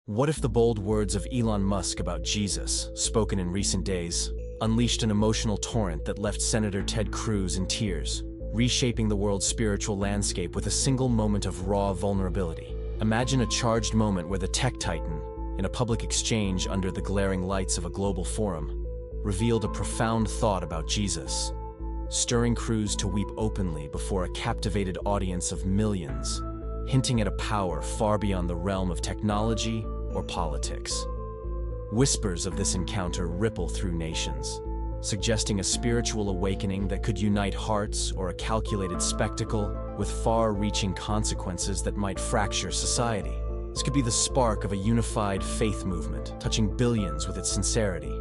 What if the bold words of Elon Musk about Jesus, spoken in recent days, unleashed an emotional torrent that left Senator Ted Cruz in tears, reshaping the world's spiritual landscape with a single moment of raw vulnerability? Imagine a charged moment where the tech titan, in a public exchange under the glaring lights of a global forum, revealed a profound thought about Jesus, stirring Cruz to weep openly before a captivated audience of millions, hinting at a power far beyond the realm of technology or politics. Whispers of this encounter ripple through nations, suggesting a spiritual awakening that could unite hearts, or a calculated spectacle with far-reaching consequences that might fracture society. This could be the spark of a unified faith movement, touching billions with its sincerity,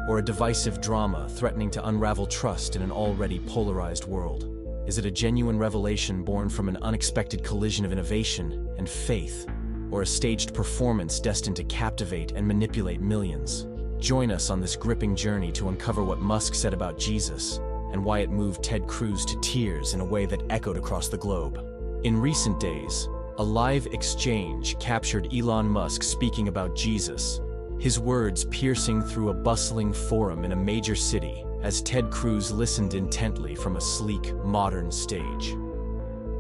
or a divisive drama threatening to unravel trust in an already polarized world. Is it a genuine revelation born from an unexpected collision of innovation and faith, or a staged performance destined to captivate and manipulate millions? Join us on this gripping journey to uncover what Musk said about Jesus and why it moved Ted Cruz to tears in a way that echoed across the globe. In recent days, a live exchange captured Elon Musk speaking about Jesus, his words piercing through a bustling forum in a major city as Ted Cruz listened intently from a sleek, modern stage.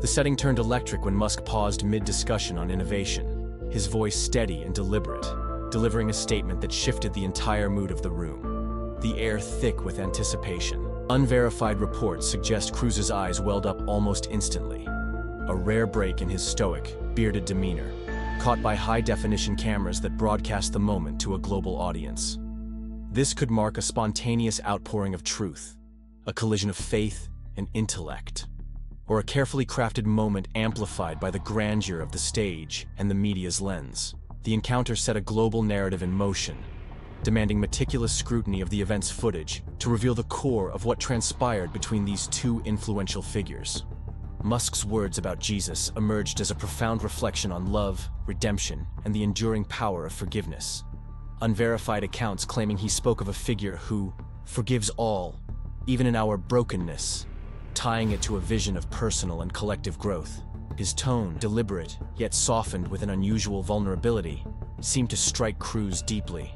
The setting turned electric when Musk paused mid-discussion on innovation, his voice steady and deliberate, delivering a statement that shifted the entire mood of the room, the air thick with anticipation. Unverified reports suggest Cruz's eyes welled up almost instantly, a rare break in his stoic, bearded demeanor, caught by high-definition cameras that broadcast the moment to a global audience. This could mark a spontaneous outpouring of truth, a collision of faith and intellect, or a carefully crafted moment amplified by the grandeur of the stage and the media's lens. The encounter set a global narrative in motion, demanding meticulous scrutiny of the event's footage to reveal the core of what transpired between these two influential figures. Musk's words about Jesus emerged as a profound reflection on love, redemption, and the enduring power of forgiveness. Unverified accounts claiming he spoke of a figure who forgives all, even in our brokenness, tying it to a vision of personal and collective growth. His tone, deliberate yet softened with an unusual vulnerability, seemed to strike Cruz deeply,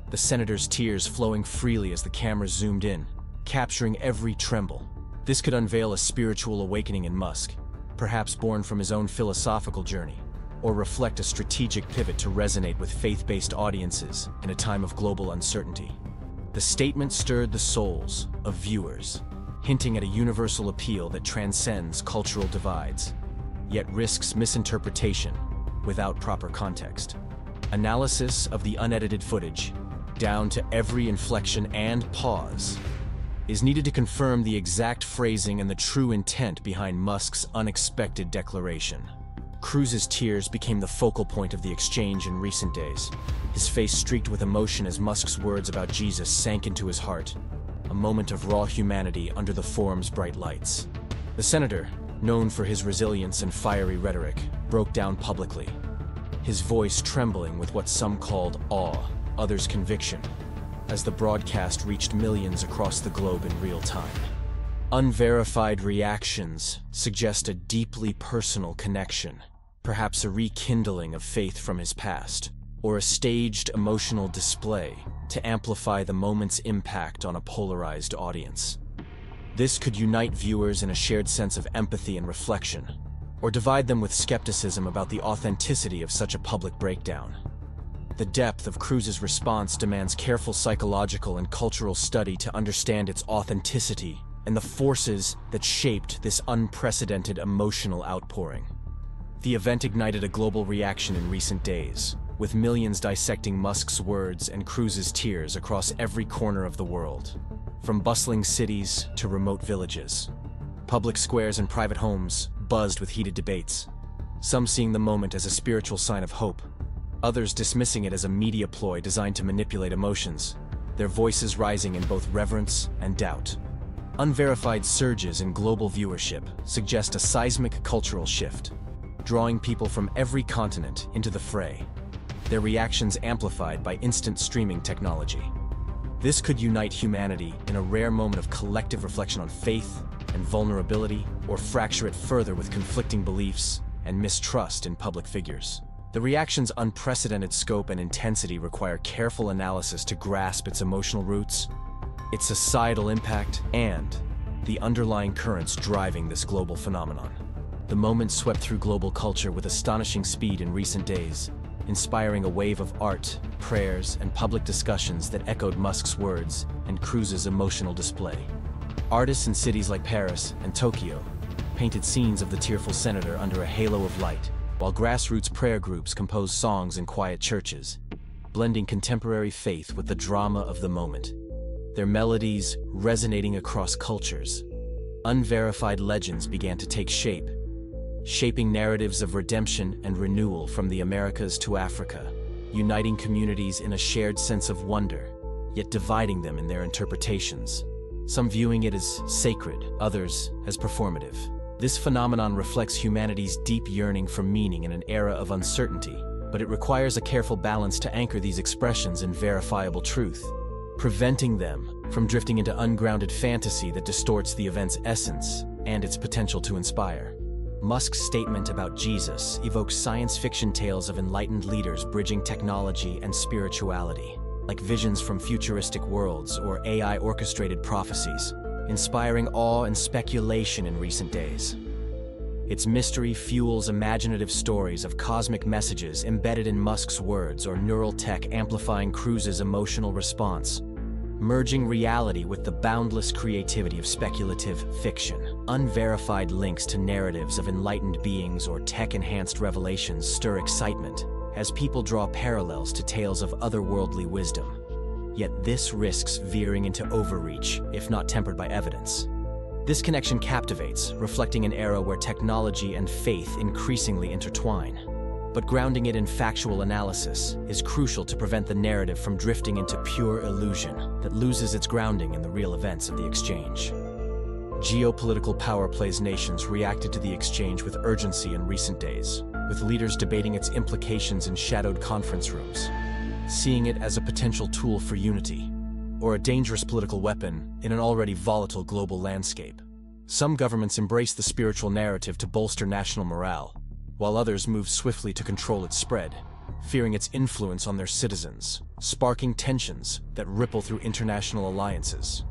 the senator's tears flowing freely as the camera zoomed in, capturing every tremble. This could unveil a spiritual awakening in Musk, perhaps born from his own philosophical journey, or reflect a strategic pivot to resonate with faith-based audiences in a time of global uncertainty. The statement stirred the souls of viewers, hinting at a universal appeal that transcends cultural divides, yet risks misinterpretation without proper context. Analysis of the unedited footage, down to every inflection and pause, is needed to confirm the exact phrasing and the true intent behind Musk's unexpected declaration. Cruz's tears became the focal point of the exchange in recent days, his face streaked with emotion as Musk's words about Jesus sank into his heart, a moment of raw humanity under the forum's bright lights. The senator, known for his resilience and fiery rhetoric, broke down publicly, his voice trembling with what some called awe, others conviction, as the broadcast reached millions across the globe in real time. Unverified reactions suggest a deeply personal connection, perhaps a rekindling of faith from his past, or a staged emotional display to amplify the moment's impact on a polarized audience. This could unite viewers in a shared sense of empathy and reflection, or divide them with skepticism about the authenticity of such a public breakdown. The depth of Cruz's response demands careful psychological and cultural study to understand its authenticity and the forces that shaped this unprecedented emotional outpouring. The event ignited a global reaction in recent days, with millions dissecting Musk's words and Cruz's tears across every corner of the world. From bustling cities to remote villages, public squares and private homes buzzed with heated debates, some seeing the moment as a spiritual sign of hope, others dismissing it as a media ploy designed to manipulate emotions, their voices rising in both reverence and doubt. Unverified surges in global viewership suggest a seismic cultural shift, drawing people from every continent into the fray, their reactions amplified by instant streaming technology. This could unite humanity in a rare moment of collective reflection on faith and vulnerability, or fracture it further with conflicting beliefs and mistrust in public figures. The reaction's unprecedented scope and intensity require careful analysis to grasp its emotional roots, its societal impact, and the underlying currents driving this global phenomenon. The moment swept through global culture with astonishing speed in recent days, inspiring a wave of art, prayers, and public discussions that echoed Musk's words and Cruz's emotional display. Artists in cities like Paris and Tokyo painted scenes of the tearful senator under a halo of light, while grassroots prayer groups composed songs in quiet churches, blending contemporary faith with the drama of the moment. Their melodies resonating across cultures, unverified legends began to take shape, shaping narratives of redemption and renewal from the Americas to Africa, uniting communities in a shared sense of wonder, yet dividing them in their interpretations, some viewing it as sacred, others as performative. This phenomenon reflects humanity's deep yearning for meaning in an era of uncertainty, but it requires a careful balance to anchor these expressions in verifiable truth, preventing them from drifting into ungrounded fantasy that distorts the event's essence and its potential to inspire. Musk's statement about Jesus evokes science fiction tales of enlightened leaders bridging technology and spirituality, like visions from futuristic worlds or AI-orchestrated prophecies, inspiring awe and speculation in recent days. Its mystery fuels imaginative stories of cosmic messages embedded in Musk's words or neural tech amplifying Cruz's emotional response, merging reality with the boundless creativity of speculative fiction. Unverified links to narratives of enlightened beings or tech-enhanced revelations stir excitement as people draw parallels to tales of otherworldly wisdom. Yet this risks veering into overreach if not tempered by evidence. This connection captivates, reflecting an era where technology and faith increasingly intertwine. But grounding it in factual analysis is crucial to prevent the narrative from drifting into pure illusion that loses its grounding in the real events of the exchange. Geopolitical power plays nations reacted to the exchange with urgency in recent days, with leaders debating its implications in shadowed conference rooms, seeing it as a potential tool for unity, or a dangerous political weapon in an already volatile global landscape. Some governments embrace the spiritual narrative to bolster national morale, while others move swiftly to control its spread, fearing its influence on their citizens, sparking tensions that ripple through international alliances.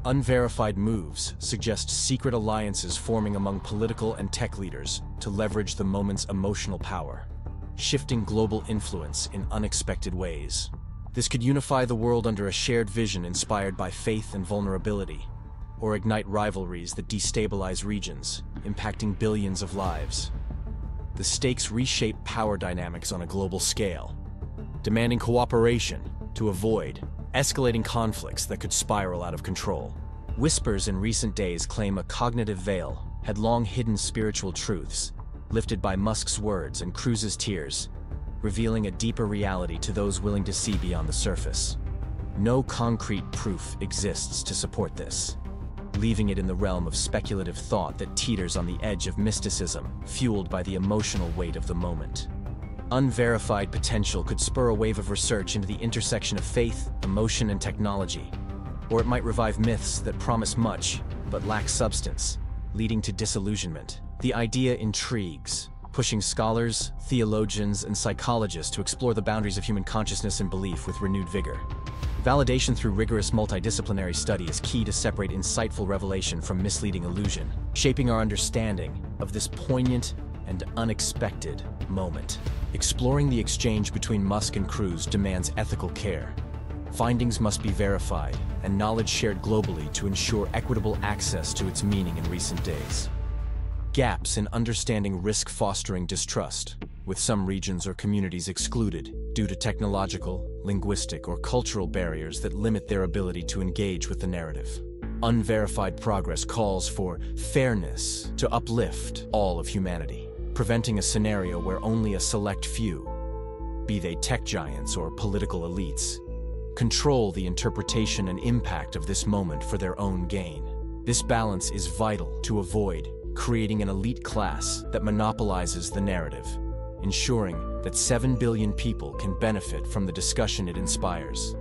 Unverified moves suggest secret alliances forming among political and tech leaders to leverage the moment's emotional power, shifting global influence in unexpected ways. This could unify the world under a shared vision inspired by faith and vulnerability, or ignite rivalries that destabilize regions, impacting billions of lives. The stakes reshape power dynamics on a global scale, demanding cooperation to avoid escalating conflicts that could spiral out of control. Whispers in recent days claim a cognitive veil had long hidden spiritual truths, lifted by Musk's words and Cruz's tears, revealing a deeper reality to those willing to see beyond the surface. No concrete proof exists to support this, leaving it in the realm of speculative thought that teeters on the edge of mysticism, fueled by the emotional weight of the moment. Unverified potential could spur a wave of research into the intersection of faith, emotion, and technology, or it might revive myths that promise much but lack substance, leading to disillusionment. The idea intrigues, pushing scholars, theologians, and psychologists to explore the boundaries of human consciousness and belief with renewed vigor. Validation through rigorous multidisciplinary study is key to separate insightful revelation from misleading illusion, shaping our understanding of this poignant and unexpected moment. Exploring the exchange between Musk and Cruz demands ethical care. Findings must be verified and knowledge shared globally to ensure equitable access to its meaning in recent days. Gaps in understanding risk fostering distrust, with some regions or communities excluded due to technological, linguistic, or cultural barriers that limit their ability to engage with the narrative. Unverified progress calls for fairness to uplift all of humanity, preventing a scenario where only a select few, be they tech giants or political elites, control the interpretation and impact of this moment for their own gain. This balance is vital to avoid creating an elite class that monopolizes the narrative, ensuring that 7 billion people can benefit from the discussion it inspires.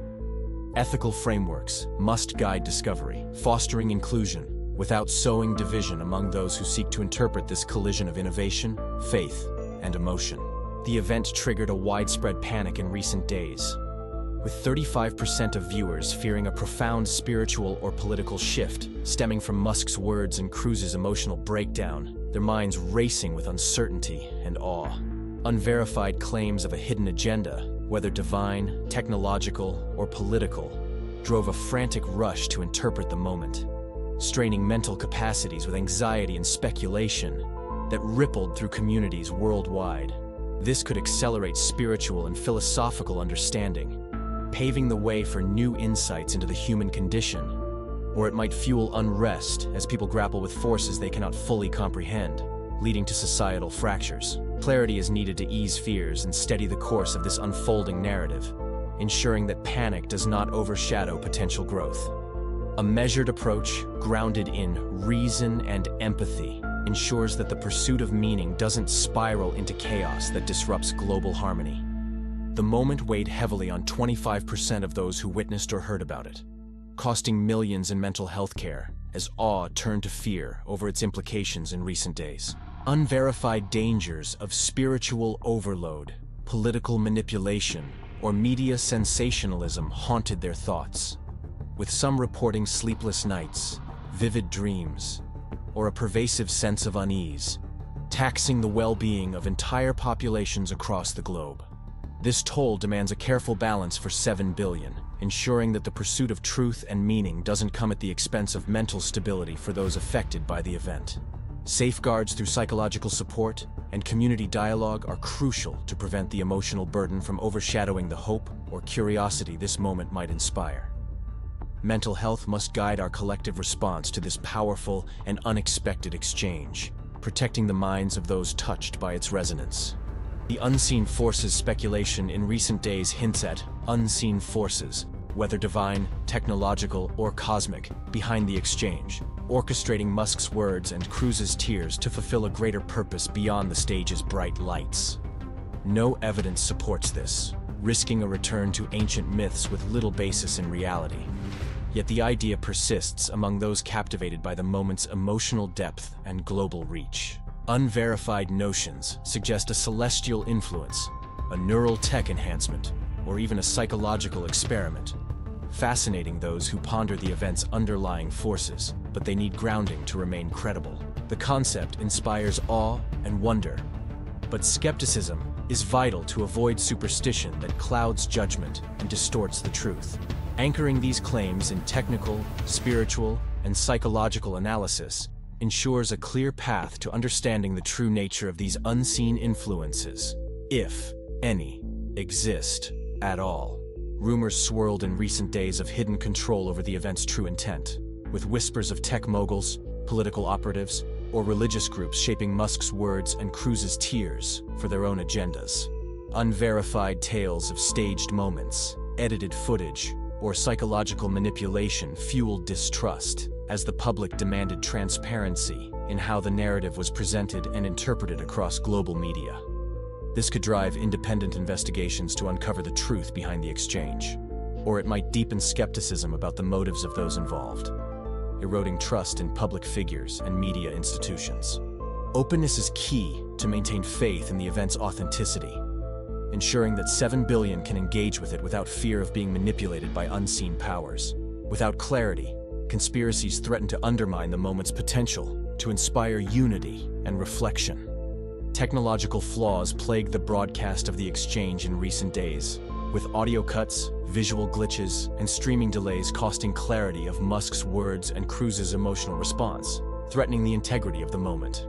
Ethical frameworks must guide discovery, fostering inclusion without sowing division among those who seek to interpret this collision of innovation, faith, and emotion. The event triggered a widespread panic in recent days, with 35% of viewers fearing a profound spiritual or political shift stemming from Musk's words and Cruz's emotional breakdown, their minds racing with uncertainty and awe. Unverified claims of a hidden agenda, whether divine, technological, or political, drove a frantic rush to interpret the moment, straining mental capacities with anxiety and speculation that rippled through communities worldwide. This could accelerate spiritual and philosophical understanding, paving the way for new insights into the human condition, or it might fuel unrest as people grapple with forces they cannot fully comprehend, leading to societal fractures. Clarity is needed to ease fears and steady the course of this unfolding narrative, ensuring that panic does not overshadow potential growth. A measured approach, grounded in reason and empathy, ensures that the pursuit of meaning doesn't spiral into chaos that disrupts global harmony. The moment weighed heavily on 25% of those who witnessed or heard about it, costing millions in mental health care as awe turned to fear over its implications in recent days. Unverified dangers of spiritual overload, political manipulation, or media sensationalism haunted their thoughts, with some reporting sleepless nights, vivid dreams, or a pervasive sense of unease, taxing the well-being of entire populations across the globe. This toll demands a careful balance for 7 billion, ensuring that the pursuit of truth and meaning doesn't come at the expense of mental stability for those affected by the event. Safeguards through psychological support and community dialogue are crucial to prevent the emotional burden from overshadowing the hope or curiosity this moment might inspire. Mental health must guide our collective response to this powerful and unexpected exchange, protecting the minds of those touched by its resonance. The unseen forces speculation in recent days hints at unseen forces, whether divine, technological, or cosmic, behind the exchange, orchestrating Musk's words and Cruz's tears to fulfill a greater purpose beyond the stage's bright lights. No evidence supports this, risking a return to ancient myths with little basis in reality. Yet the idea persists among those captivated by the moment's emotional depth and global reach. Unverified notions suggest a celestial influence, a neural tech enhancement, or even a psychological experiment, fascinating those who ponder the event's underlying forces, but they need grounding to remain credible. The concept inspires awe and wonder, but skepticism is vital to avoid superstition that clouds judgment and distorts the truth. Anchoring these claims in technical, spiritual, and psychological analysis ensures a clear path to understanding the true nature of these unseen influences, if any exist at all. Rumors swirled in recent days of hidden control over the event's true intent, with whispers of tech moguls, political operatives, or religious groups shaping Musk's words and Cruz's tears for their own agendas. Unverified tales of staged moments, edited footage, or psychological manipulation fueled distrust, as the public demanded transparency in how the narrative was presented and interpreted across global media. This could drive independent investigations to uncover the truth behind the exchange, or it might deepen skepticism about the motives of those involved, eroding trust in public figures and media institutions. Openness is key to maintain faith in the event's authenticity, ensuring that 7 billion can engage with it without fear of being manipulated by unseen powers. Without clarity, conspiracies threaten to undermine the moment's potential to inspire unity and reflection. Technological flaws plagued the broadcast of the exchange in recent days, with audio cuts, visual glitches, and streaming delays costing clarity of Musk's words and Cruz's emotional response, threatening the integrity of the moment.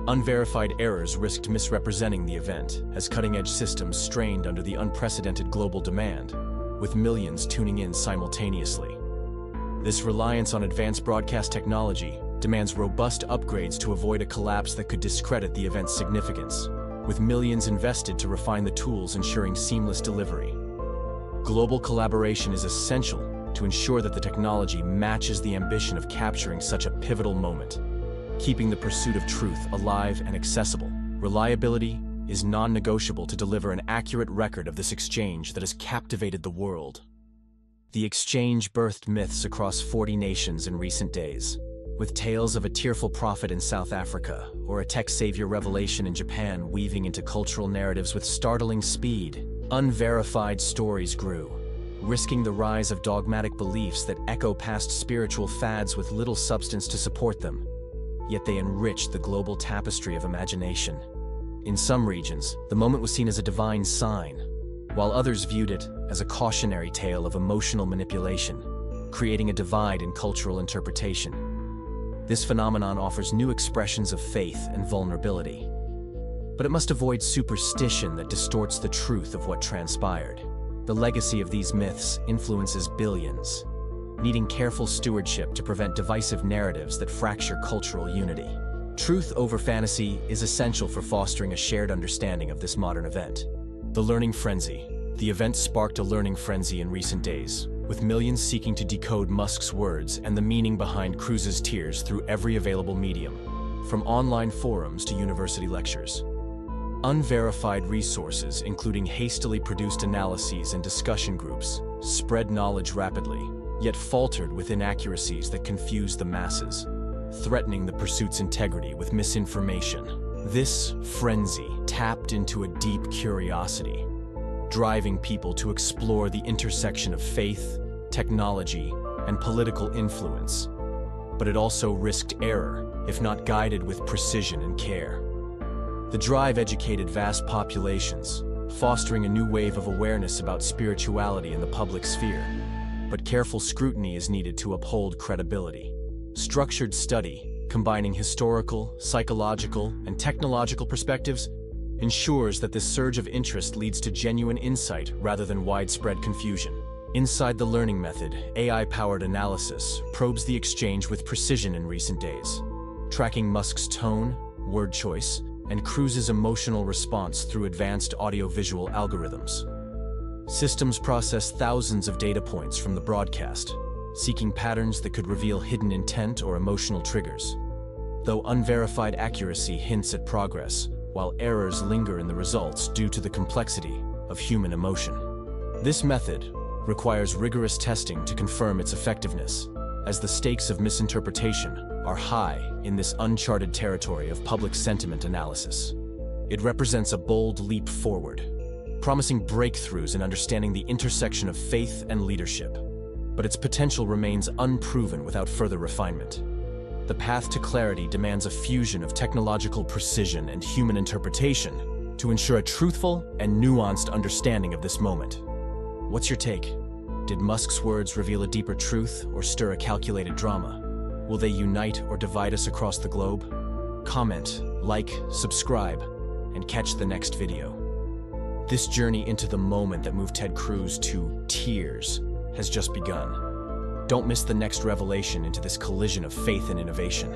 Unverified errors risked misrepresenting the event, as cutting-edge systems strained under the unprecedented global demand, with millions tuning in simultaneously. This reliance on advanced broadcast technology demands robust upgrades to avoid a collapse that could discredit the event's significance, with millions invested to refine the tools ensuring seamless delivery. Global collaboration is essential to ensure that the technology matches the ambition of capturing such a pivotal moment, keeping the pursuit of truth alive and accessible. Reliability is non-negotiable to deliver an accurate record of this exchange that has captivated the world. The exchange birthed myths across 40 nations in recent days, with tales of a tearful prophet in South Africa or a tech savior revelation in Japan weaving into cultural narratives with startling speed. Unverified stories grew, risking the rise of dogmatic beliefs that echo past spiritual fads with little substance to support them. Yet they enriched the global tapestry of imagination. In some regions, the moment was seen as a divine sign, while others viewed it as a cautionary tale of emotional manipulation, creating a divide in cultural interpretation. This phenomenon offers new expressions of faith and vulnerability, but it must avoid superstition that distorts the truth of what transpired. The legacy of these myths influences billions, needing careful stewardship to prevent divisive narratives that fracture cultural unity. Truth over fantasy is essential for fostering a shared understanding of this modern event. The learning frenzy. The event sparked a learning frenzy in recent days, with millions seeking to decode Musk's words and the meaning behind Cruz's tears through every available medium, from online forums to university lectures. Unverified resources, including hastily produced analyses and discussion groups, spread knowledge rapidly, yet faltered with inaccuracies that confused the masses, threatening the pursuit's integrity with misinformation. This frenzy tapped into a deep curiosity, driving people to explore the intersection of faith, technology, and political influence. But it also risked error, if not guided with precision and care. The drive educated vast populations, fostering a new wave of awareness about spirituality in the public sphere. But careful scrutiny is needed to uphold credibility. Structured study, combining historical, psychological, and technological perspectives, ensures that this surge of interest leads to genuine insight rather than widespread confusion. Inside the learning method, AI-powered analysis probes the exchange with precision in recent days, tracking Musk's tone, word choice, and Cruz's emotional response through advanced audio-visual algorithms. Systems process thousands of data points from the broadcast, seeking patterns that could reveal hidden intent or emotional triggers. Though unverified accuracy hints at progress, while errors linger in the results due to the complexity of human emotion. This method requires rigorous testing to confirm its effectiveness, as the stakes of misinterpretation are high in this uncharted territory of public sentiment analysis. It represents a bold leap forward, promising breakthroughs in understanding the intersection of faith and leadership. But its potential remains unproven without further refinement. The path to clarity demands a fusion of technological precision and human interpretation to ensure a truthful and nuanced understanding of this moment. What's your take? Did Musk's words reveal a deeper truth or stir a calculated drama? Will they unite or divide us across the globe? Comment, like, subscribe, and catch the next video. This journey into the moment that moved Ted Cruz to tears has just begun. Don't miss the next revelation into this collision of faith and innovation.